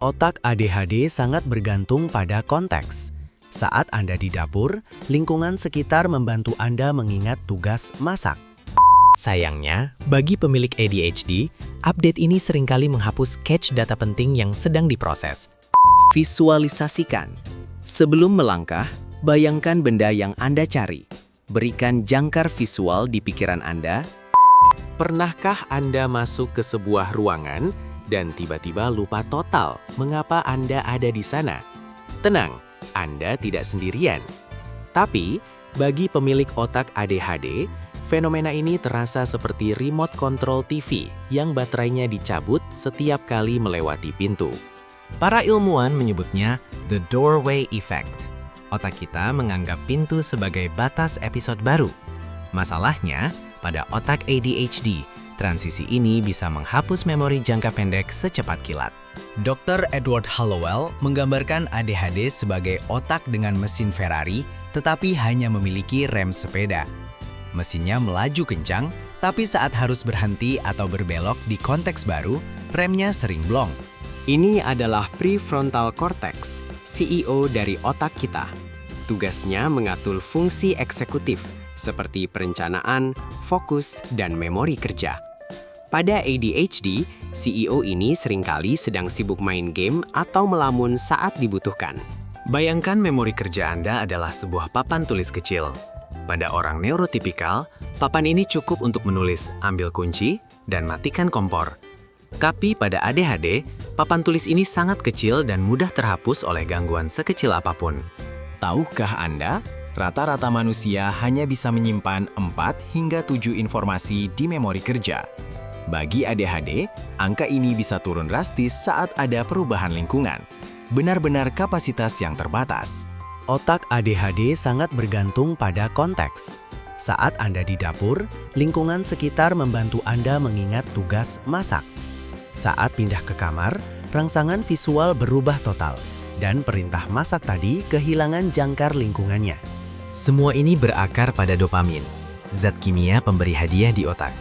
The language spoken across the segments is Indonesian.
Otak ADHD sangat bergantung pada konteks. Saat Anda di dapur, lingkungan sekitar membantu Anda mengingat tugas masak. Sayangnya, bagi pemilik ADHD, update ini seringkali menghapus cache data penting yang sedang diproses. Visualisasikan. Sebelum melangkah, bayangkan benda yang Anda cari. Berikan jangkar visual di pikiran Anda. Pernahkah Anda masuk ke sebuah ruangan dan tiba-tiba lupa total mengapa Anda ada di sana? Tenang, Anda tidak sendirian. Tapi, bagi pemilik otak ADHD, fenomena ini terasa seperti remote control TV yang baterainya dicabut setiap kali melewati pintu. Para ilmuwan menyebutnya the doorway effect. Otak kita menganggap pintu sebagai batas episode baru. Masalahnya, pada otak ADHD, transisi ini bisa menghapus memori jangka pendek secepat kilat. Dr. Edward Hallowell menggambarkan ADHD sebagai otak dengan mesin Ferrari, tetapi hanya memiliki rem sepeda. Mesinnya melaju kencang, tapi saat harus berhenti atau berbelok di konteks baru, remnya sering blong. Ini adalah prefrontal cortex, CEO dari otak kita. Tugasnya mengatur fungsi eksekutif seperti perencanaan, fokus, dan memori kerja. Pada ADHD, CEO ini seringkali sedang sibuk main game atau melamun saat dibutuhkan. Bayangkan memori kerja Anda adalah sebuah papan tulis kecil. Pada orang neurotipikal, papan ini cukup untuk menulis ambil kunci dan matikan kompor. Tapi pada ADHD, papan tulis ini sangat kecil dan mudah terhapus oleh gangguan sekecil apapun. Tahukah Anda, rata-rata manusia hanya bisa menyimpan 4 hingga 7 informasi di memori kerja. Bagi ADHD, angka ini bisa turun drastis saat ada perubahan lingkungan. Benar-benar kapasitas yang terbatas. Otak ADHD sangat bergantung pada konteks. Saat Anda di dapur, lingkungan sekitar membantu Anda mengingat tugas masak. Saat pindah ke kamar, rangsangan visual berubah total, dan perintah masak tadi kehilangan jangkar lingkungannya. Semua ini berakar pada dopamin, zat kimia pemberi hadiah di otak.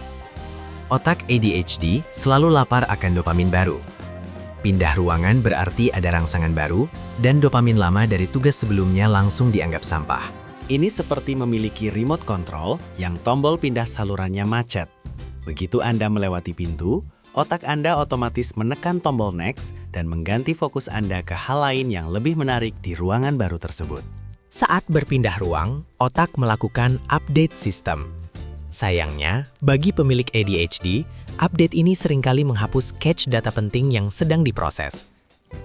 Otak ADHD selalu lapar akan dopamin baru. Pindah ruangan berarti ada rangsangan baru, dan dopamin lama dari tugas sebelumnya langsung dianggap sampah. Ini seperti memiliki remote control yang tombol pindah salurannya macet. Begitu Anda melewati pintu, otak Anda otomatis menekan tombol next dan mengganti fokus Anda ke hal lain yang lebih menarik di ruangan baru tersebut. Saat berpindah ruang, otak melakukan update sistem. Sayangnya, bagi pemilik ADHD, update ini seringkali menghapus cache data penting yang sedang diproses.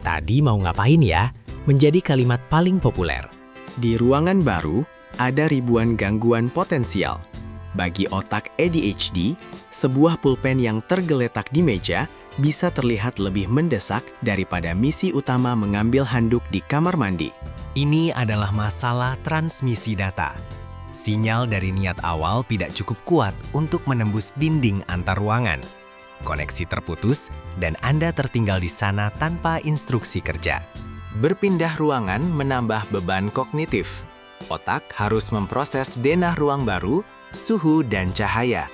Tadi mau ngapain ya? Menjadi kalimat paling populer. Di ruangan baru, ada ribuan gangguan potensial. Bagi otak ADHD, sebuah pulpen yang tergeletak di meja bisa terlihat lebih mendesak daripada misi utama mengambil handuk di kamar mandi. Ini adalah masalah transmisi data. Sinyal dari niat awal tidak cukup kuat untuk menembus dinding antar ruangan. Koneksi terputus dan Anda tertinggal di sana tanpa instruksi kerja. Berpindah ruangan menambah beban kognitif. Otak harus memproses denah ruang baru, suhu, dan cahaya.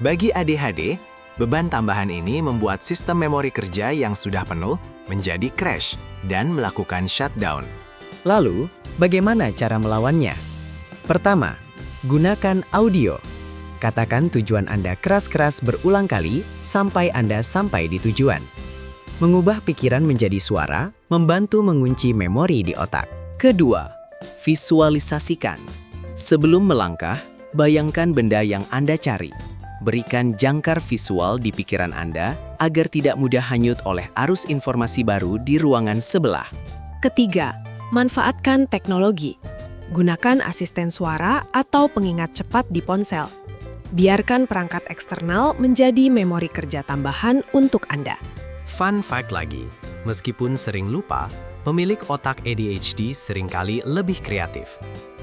Bagi ADHD, beban tambahan ini membuat sistem memori kerja yang sudah penuh menjadi crash dan melakukan shutdown. Lalu, bagaimana cara melawannya? Pertama, gunakan audio. Katakan tujuan Anda keras-keras berulang kali sampai Anda sampai di tujuan. Mengubah pikiran menjadi suara, membantu mengunci memori di otak. Kedua, visualisasikan. Sebelum melangkah, bayangkan benda yang Anda cari. Berikan jangkar visual di pikiran Anda agar tidak mudah hanyut oleh arus informasi baru di ruangan sebelah. Ketiga, manfaatkan teknologi. Gunakan asisten suara atau pengingat cepat di ponsel. Biarkan perangkat eksternal menjadi memori kerja tambahan untuk Anda. Fun fact lagi, meskipun sering lupa, pemilik otak ADHD seringkali lebih kreatif.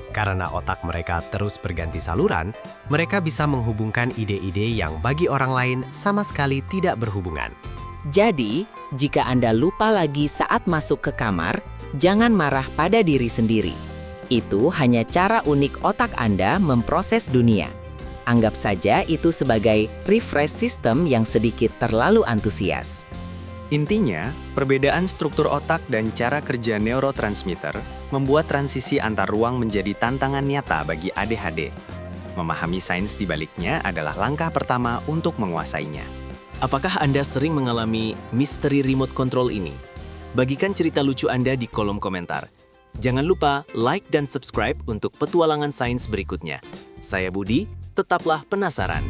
Karena otak mereka terus berganti saluran, mereka bisa menghubungkan ide-ide yang bagi orang lain sama sekali tidak berhubungan. Jadi, jika Anda lupa lagi saat masuk ke kamar, jangan marah pada diri sendiri. Itu hanya cara unik otak Anda memproses dunia. Anggap saja itu sebagai refresh system yang sedikit terlalu antusias. Intinya, perbedaan struktur otak dan cara kerja neurotransmitter membuat transisi antar ruang menjadi tantangan nyata bagi ADHD. Memahami sains di baliknya adalah langkah pertama untuk menguasainya. Apakah Anda sering mengalami misteri remote control ini? Bagikan cerita lucu Anda di kolom komentar. Jangan lupa like dan subscribe untuk petualangan sains berikutnya. Saya Budi, tetaplah penasaran.